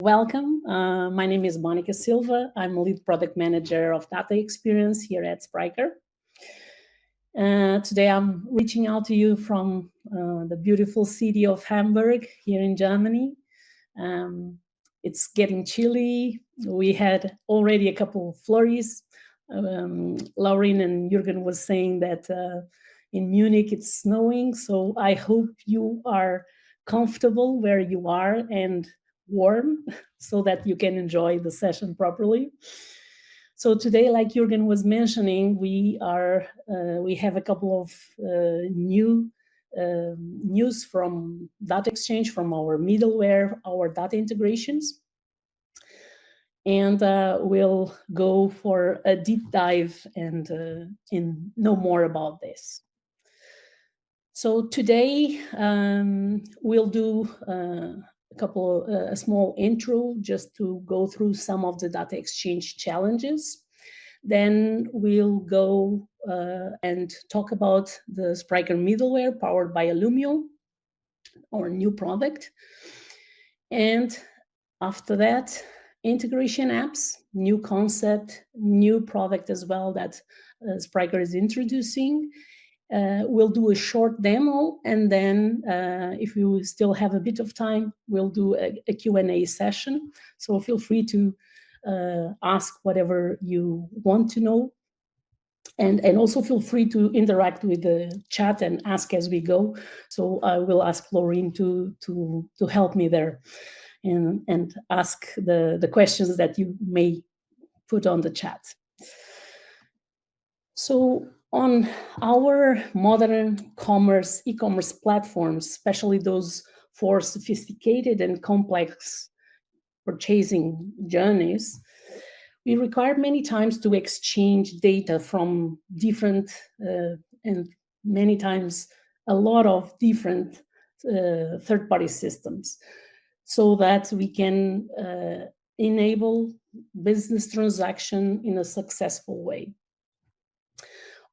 Welcome. My name is Monica Silva. I'm Lead Product Manager of Data Experience here at Spryker. Today I'm reaching out to you from the beautiful city of Hamburg here in Germany. It's getting chilly. We had already a couple of flurries. Lauren and Jürgen was saying that in Munich it's snowing, so I hope you are comfortable where you are and warm so that you can enjoy the session properly. So today, like Jürgen was mentioning, we have a couple of new news from Data Exchange, from our middleware, our data integrations. And we'll go for a deep dive and know more about this. So today we'll do a small intro just to go through some of the data exchange challenges. Then we'll go and talk about the Spryker middleware powered by Alumio, our new product. And after that, integration apps, new concept, new product as well that Spryker is introducing. We'll do a short demo, and then if you still have a bit of time, we'll do a Q&A session. So feel free to ask whatever you want to know. And also feel free to interact with the chat and ask as we go. So I will ask Lauren to help me there and ask the questions that you may put on the chat. So on our modern e-commerce platforms, especially those for sophisticated and complex purchasing journeys, we require many times to exchange data from different and many times a lot of different third-party systems so that we can enable business transaction in a successful way.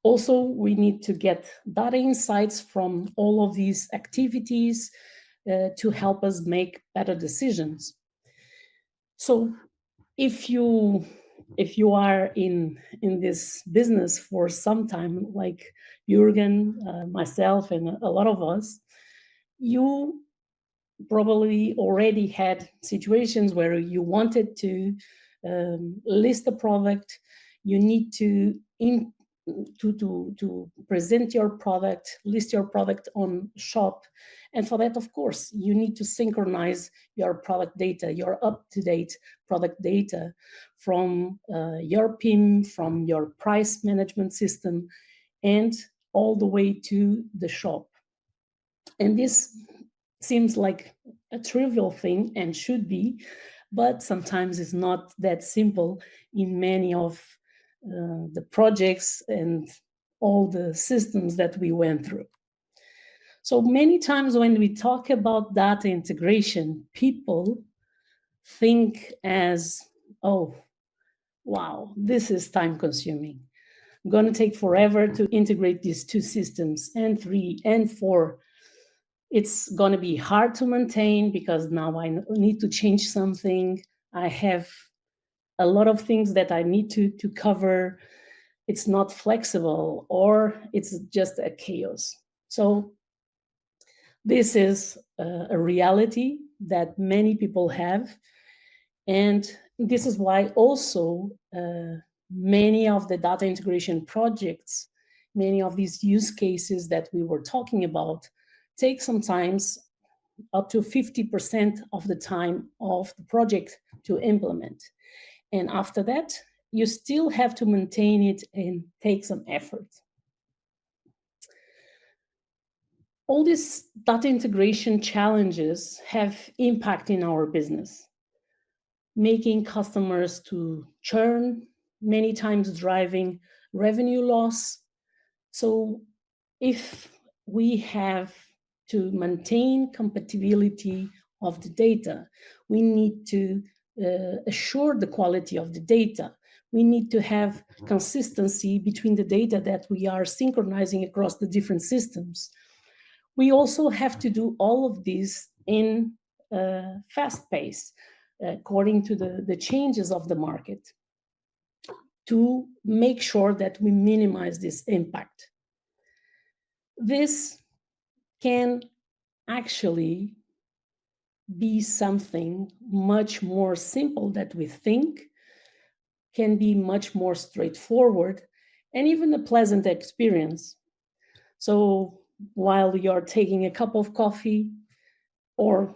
Also, we need to get data insights from all of these activities to help us make better decisions. So if you are in this business for some time, like Jürgen, myself, and a lot of us, you probably already had situations where you wanted to list a product. You need to present your product, list your product on shop. And for that, of course, you need to synchronize your product data, your up-to-date product data from your PIM, from your price management system, and all the way to the shop. And this seems like a trivial thing and should be, but sometimes it's not that simple in many of the projects and all the systems that we went through. So many times when we talk about data integration, people think as, oh, wow, this is time consuming. I'm going to take forever to integrate these two systems, and 3 and 4. It's going to be hard to maintain because now I need to change something. I have a lot of things that I need to cover. It's not flexible, or it's just a chaos. So this is a reality that many people have. And this is why also many of the data integration projects, many of these use cases that we were talking about, take sometimes up to 50% of the time of the project to implement. And after that, you still have to maintain it and take some effort. All these data integration challenges have impact in our business, making customers to churn, many times driving revenue loss. So if we have to maintain compatibility of the data, we need to assure the quality of the data. We need to have consistency between the data that we are synchronizing across the different systems. We also have to do all of this in fast pace. according to the changes of the market, to make sure that we minimize this impact. This can actually be something much more simple that we think, can be much more straightforward, and even a pleasant experience. So while you're taking a cup of coffee, or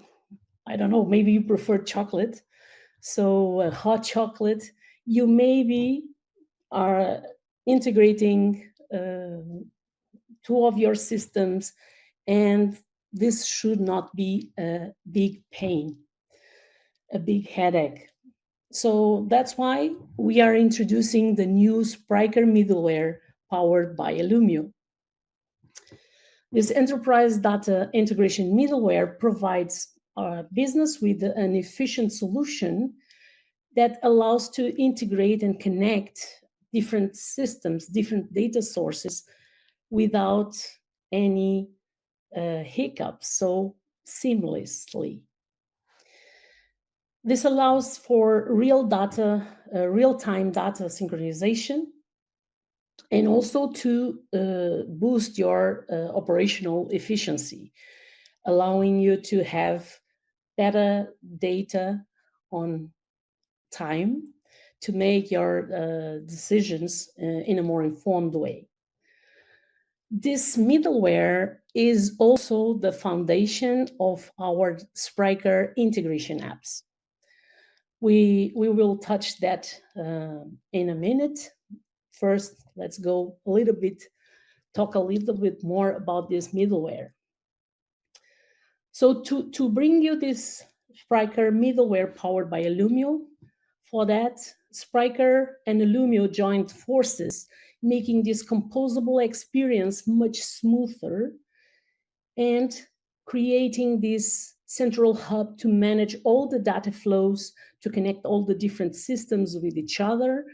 I don't know, maybe you prefer chocolate, so a hot chocolate, you maybe are integrating two of your systems, and this should not be a big pain, a big headache. So that's why we are introducing the new Spryker Middleware powered by Alumio. This enterprise data integration middleware provides our business with an efficient solution that allows to integrate and connect different systems, different data sources without any hiccups, so seamlessly. This allows for real-time data synchronization, and also to boost your operational efficiency, allowing you to have better data on time to make your decisions in a more informed way. This middleware is also the foundation of our Spryker integration apps. We will touch that in a minute. First, let's talk a little bit more about this middleware. So to bring you this Spryker middleware powered by Alumio, for that, Spryker and Alumio joined forces, making this composable experience much smoother and creating this central hub to manage all the data flows, to connect all the different systems with each other,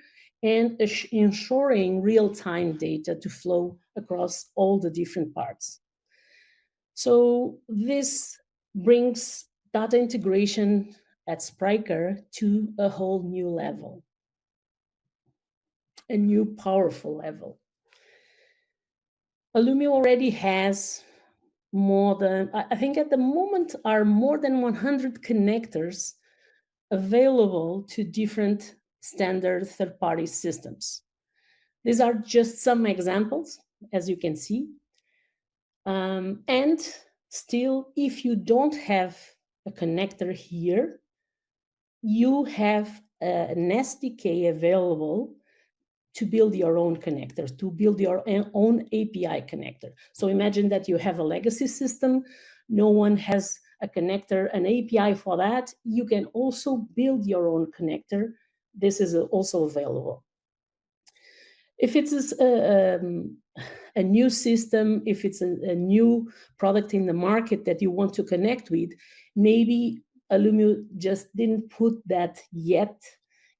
and ensuring real-time data to flow across all the different parts. So this brings data integration at Spryker to a whole new level, a new powerful level. Alumio already has I think at the moment are more than 100 connectors available to different standard third-party systems. These are just some examples, as you can see. And still, if you don't have a connector here, you have an SDK available to build your own connector, to build your own API connector. So imagine that you have a legacy system, no one has a connector, an API for that. You can also build your own connector. This is also available. If it's a new system, if it's a new product in the market that you want to connect with, maybe Alumio just didn't put that yet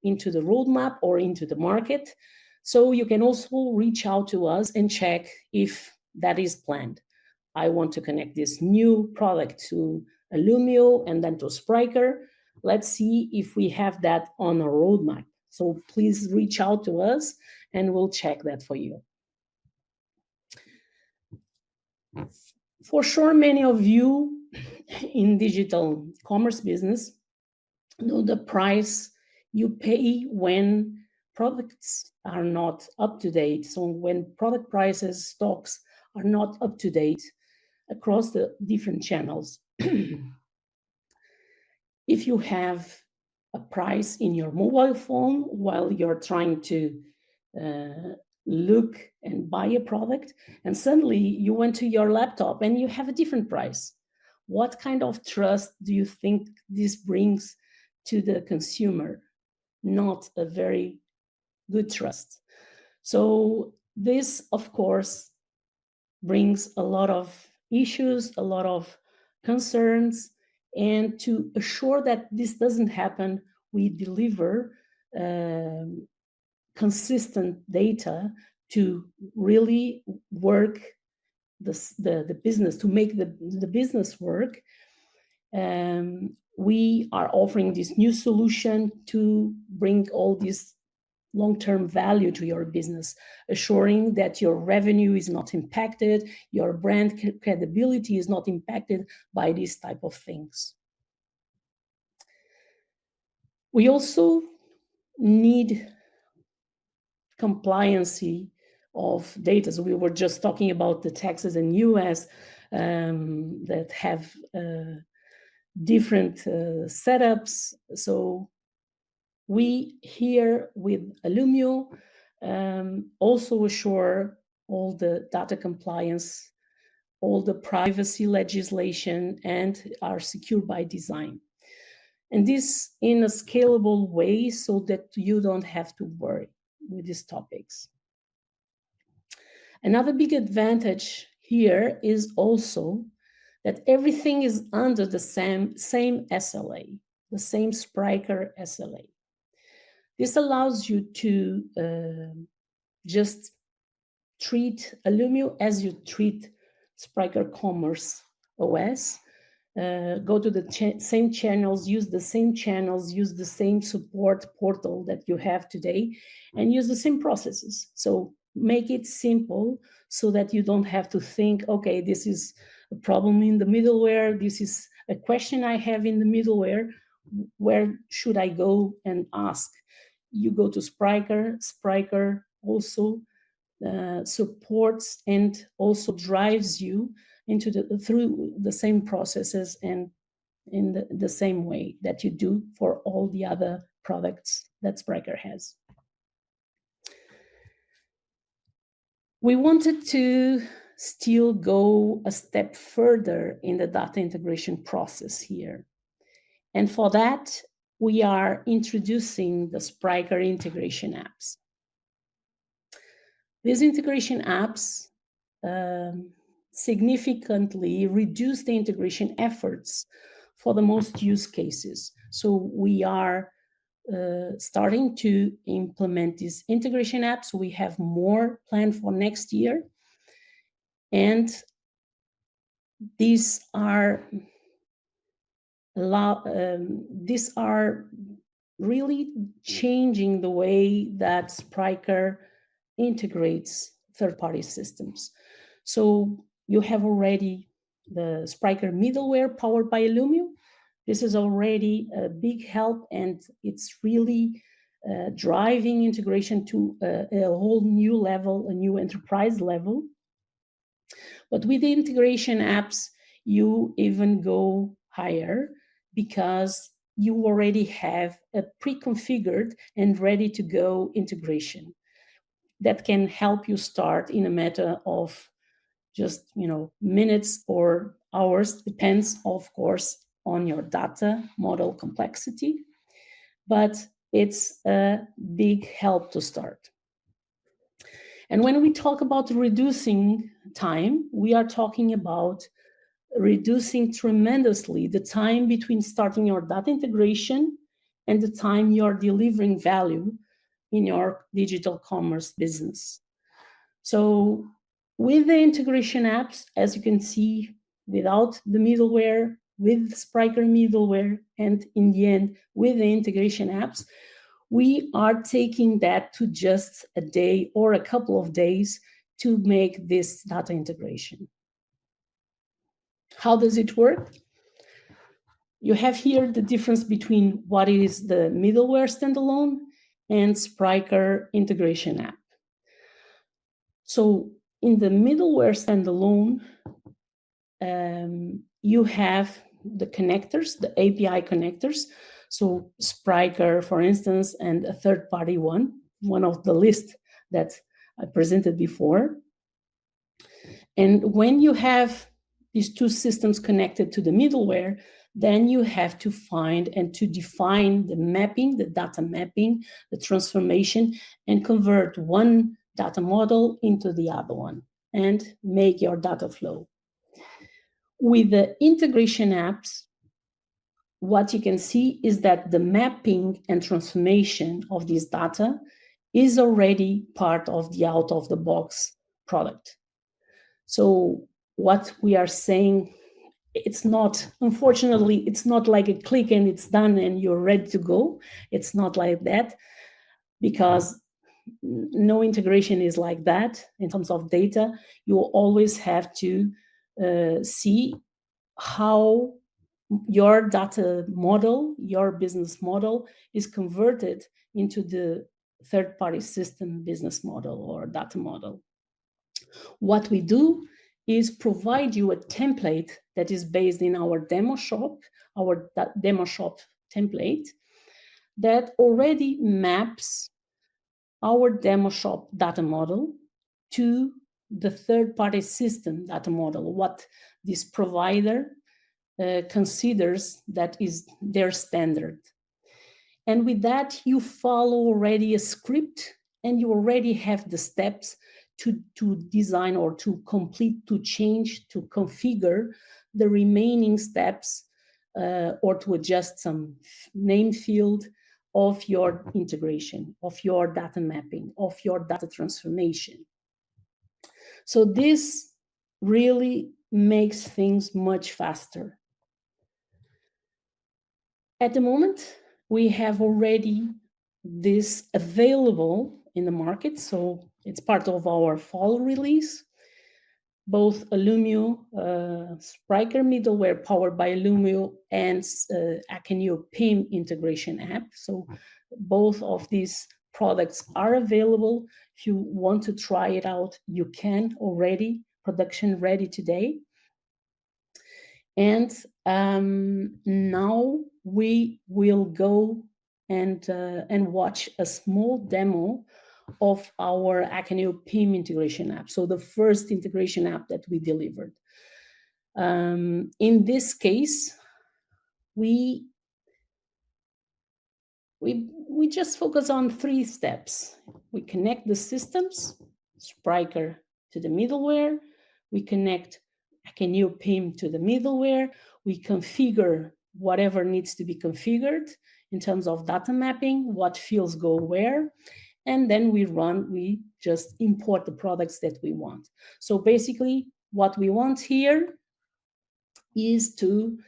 into the roadmap or into the market. So you can also reach out to us and check if that is planned. I want to connect this new product to Alumio and then to Spryker. Let's see if we have that on our roadmap. So please reach out to us and we'll check that for you. For sure, many of you in digital commerce business know the price you pay when products are not up to date. So when product prices, stocks are not up to date across the different channels. If you have a price in your mobile phone while you're trying to look and buy a product, and suddenly you went to your laptop and you have a different price, what kind of trust do you think this brings to the consumer? Not a very good trust. So this, of course, brings a lot of issues, a lot of concerns, and to assure that this doesn't happen, we deliver consistent data to really work the business, to make the business work. we are offering this new solution to bring all this long-term value to your business, assuring that your revenue is not impacted, your brand credibility is not impacted by these type of things. We also need compliancy of data. So we were just talking about the Texas and US that have different setups. So we here with Alumio also assure all the data compliance, all the privacy legislation, and are secure by design. And this in a scalable way so that you don't have to worry with these topics. Another big advantage here is also that everything is under the same SLA, the same Spryker SLA. This allows you to just treat Alumio as you treat Spryker Commerce OS. Go to the same channels, use the same channels, use the same support portal that you have today, and use the same processes. So make it simple so that you don't have to think, okay, this is a problem in the middleware, this is a question I have in the middleware, where should I go and ask? You go to Spryker. Spryker also supports and also drives you into through the same processes and in the same way that you do for all the other products that Spryker has. We wanted to still go a step further in the data integration process here. And for that, we are introducing the Spryker integration apps. These integration apps significantly reduce the integration efforts for the most use cases. So we are starting to implement these integration apps. We have more planned for next year. And these are really changing the way that Spryker integrates third-party systems. So you have already the Spryker Middleware powered by Alumio. This is already a big help, and it's really driving integration to a whole new level, a new enterprise level. But with the integration apps, you even go higher because you already have a pre-configured and ready to go integration that can help you start in a matter of just minutes or hours, depends of course on your data model complexity, but it's a big help to start. And when we talk about reducing time, we are talking about reducing tremendously the time between starting your data integration and the time you're delivering value in your digital commerce business. So with the integration apps, as you can see, without the middleware, with Spryker middleware, and in the end, with the integration apps, we are taking that to just a day or a couple of days to make this data integration. How does it work? You have here the difference between what is the middleware standalone and Spryker integration app. So in the middleware standalone, you have the connectors, the API connectors. So Spryker, for instance, and a third-party one of the list that I presented before. And when you have these two systems connected to the middleware, then you have to find and to define the mapping, the data mapping, the transformation, and convert one data model into the other one and make your data flow. With the integration apps, what you can see is that the mapping and transformation of this data is already part of the out-of-the-box product. So what we are saying it's not, unfortunately, it's not like a click and it's done and you're ready to go. It's not like that, because no integration is like that in terms of data. You always have to see how your data model, your business model, is converted into the third-party system business model or data model. What we do is provide you a template that is based in our demo shop template that already maps our demo shop data model to the third-party system data model, what this provider considers that is their standard. And with that, you follow already a script and you already have the steps to design or to complete, to change, to configure the remaining steps or to adjust some name field of your integration, of your data mapping, of your data transformation. So this really makes things much faster. At the moment, we have already this available in the market, so it's part of our fall release. Both Alumio, Spryker Middleware powered by Alumio, and Akeneo PIM integration app. So both of these products are available. If you want to try it out, you can already, production ready today. And now we will go and watch a small demo of our Akeneo PIM integration app. So the first integration app that we delivered. In this case, we just focus on 3 steps. We connect the systems, Spryker to the middleware. We connect Akeneo PIM to the middleware. We configure whatever needs to be configured in terms of data mapping, what fields go where, and then we just import the products that we want. So basically, what we want here is to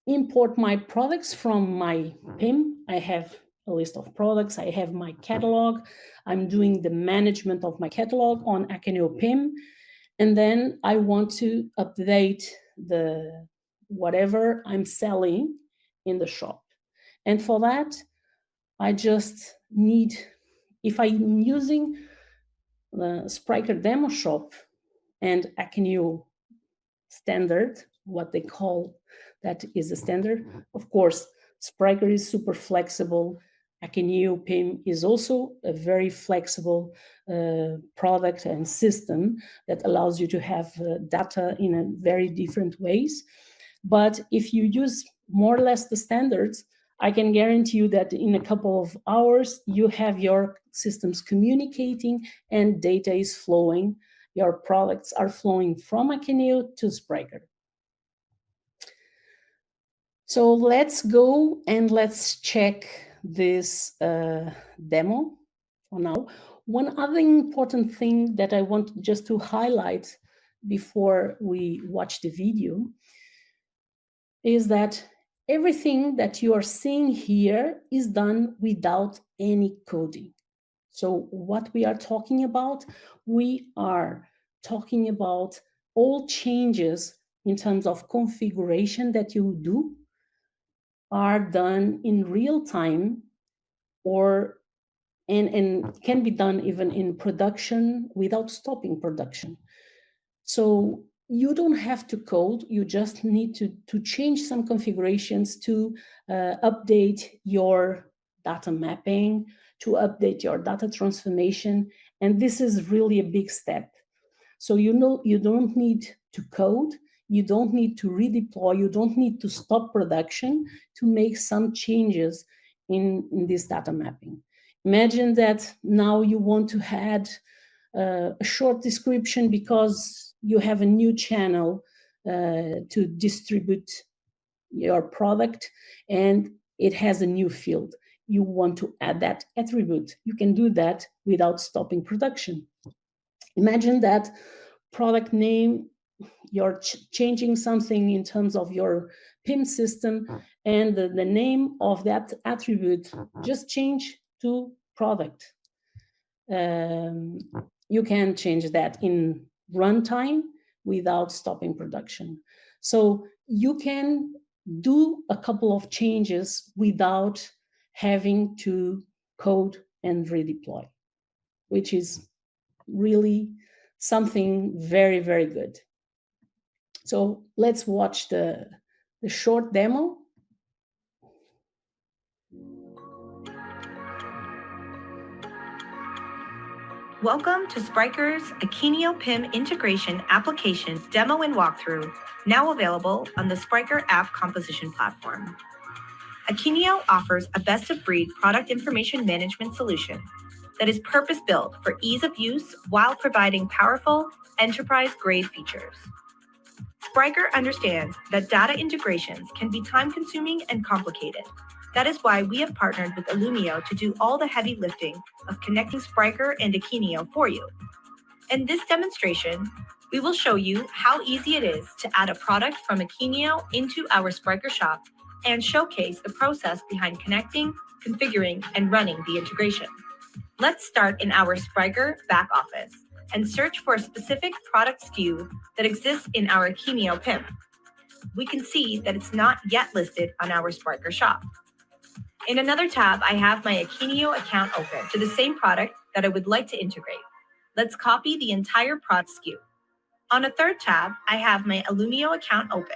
import my products from my PIM. I have a list of products. I have my catalog. I'm doing the management of my catalog on Akeneo PIM. And then I want to update the whatever I'm selling in the shop. And for that, I just need, if I'm using the Spryker demo shop and Akeneo standard, what they call that is a standard. Of course, Spryker is super flexible. Akeneo PIM is also a very flexible product and system that allows you to have data in a very different ways. But if you use more or less the standards, I can guarantee you that in a couple of hours, you have your systems communicating and data is flowing. Your products are flowing from Akeneo to Spryker. So let's go and let's check this demo for now. One other important thing that I want just to highlight before we watch the video is that everything that you are seeing here is done without any coding. So what we are talking about, we are talking about all changes in terms of configuration that you do are done in real time and can be done even in production without stopping production. So you don't have to code, you just need to change some configurations to update your data mapping, to update your data transformation. And this is really a big step. So you don't need to code, you don't need to redeploy, you don't need to stop production to make some changes in this data mapping. Imagine that now you want to add a short description because you have a new channel to distribute your product and it has a new field. You want to add that attribute. You can do that without stopping production. Imagine that product name you're changing something in terms of your PIM system, and the name of that attribute just change to product. You can change that in runtime without stopping production. So you can do a couple of changes without having to code and redeploy, which is really something very, very good. So let's watch the short demo. Welcome to Spryker's Akeneo PIM Integration Application Demo and Walkthrough, now available on the Spryker App Composition platform. Akeneo offers a best-of-breed product information management solution that is purpose-built for ease of use while providing powerful, enterprise-grade features. Spryker understands that data integrations can be time-consuming and complicated. That is why we have partnered with Alumio to do all the heavy lifting of connecting Spryker and Akeneo for you. In this demonstration, we will show you how easy it is to add a product from Akeneo into our Spryker shop and showcase the process behind connecting, configuring, and running the integration. Let's start in our Spryker back office and search for a specific product SKU that exists in our Akeneo PIM. We can see that it's not yet listed on our Spryker shop. In another tab, I have my Akeneo account open to the same product that I would like to integrate. Let's copy the entire product SKU. On a third tab, I have my Alumio account open.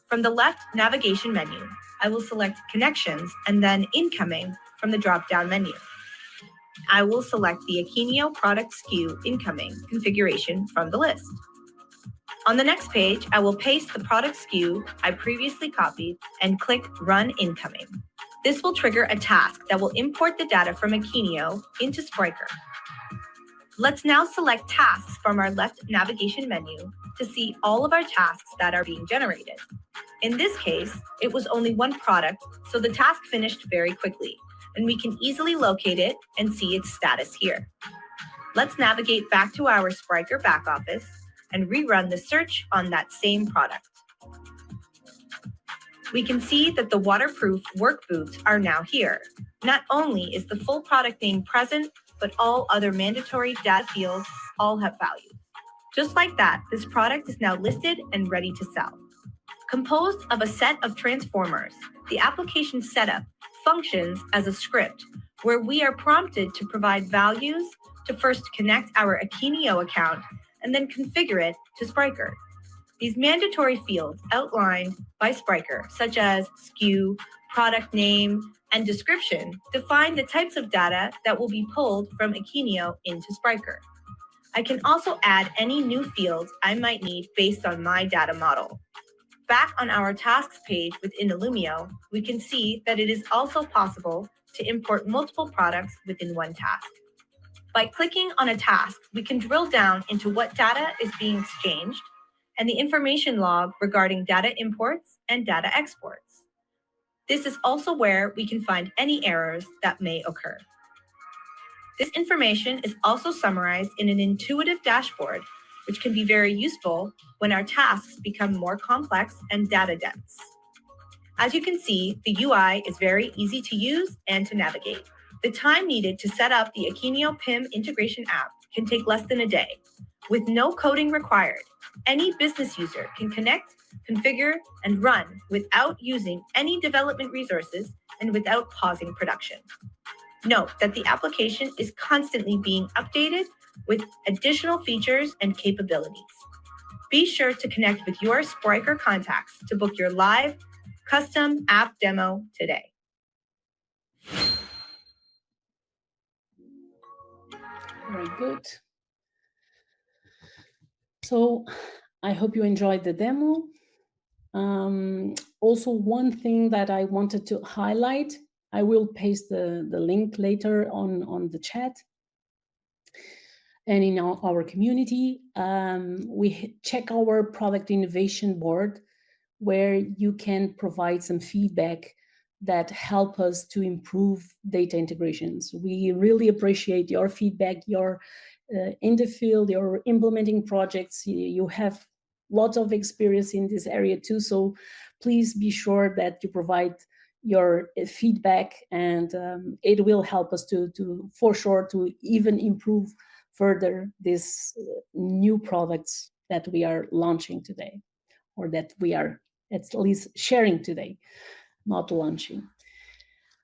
From the left navigation menu, I will select Connections and then Incoming from the drop-down menu. I will select the Akeneo product SKU incoming configuration from the list. On the next page, I will paste the product SKU I previously copied and click Run Incoming. This will trigger a task that will import the data from Akeneo into Spryker. Let's now select Tasks from our left navigation menu to see all of our tasks that are being generated. In this case, it was only one product, so the task finished very quickly, and we can easily locate it and see its status here. Let's navigate back to our Spryker back office and rerun the search on that same product. We can see that the waterproof work boots are now here. Not only is the full product name present, but all other mandatory data fields all have value. Just like that, this product is now listed and ready to sell. Composed of a set of transformers, the application setup functions as a script where we are prompted to provide values to first connect our Akeneo account and then configure it to Spryker. These mandatory fields outlined by Spryker, such as SKU, product name, and description, define the types of data that will be pulled from Akeneo into Spryker. I can also add any new fields I might need based on my data model. Back on our tasks page within Alumio, we can see that it is also possible to import multiple products within one task. By clicking on a task, we can drill down into what data is being exchanged and the information log regarding data imports and data exports. This is also where we can find any errors that may occur. This information is also summarized in an intuitive dashboard, which can be very useful when our tasks become more complex and data dense. As you can see, the UI is very easy to use and to navigate. The time needed to set up the Akeneo PIM integration app can take less than a day. With no coding required, any business user can connect, configure, and run without using any development resources and without pausing production. Note that the application is constantly being updated with additional features and capabilities. Be sure to connect with your Spryker contacts to book your live custom app demo today. Very good. So I hope you enjoyed the demo. Also, one thing that I wanted to highlight, I will paste the link later on the chat. And in our community, we check our product innovation board, where you can provide some feedback that help us to improve data integrations. We really appreciate your feedback. You're in the field, you're implementing projects, you have lots of experience in this area too. So please be sure that you provide your feedback, and it will help us to for sure to even improve further these new products that we are launching today, or that we are at least sharing today, not launching.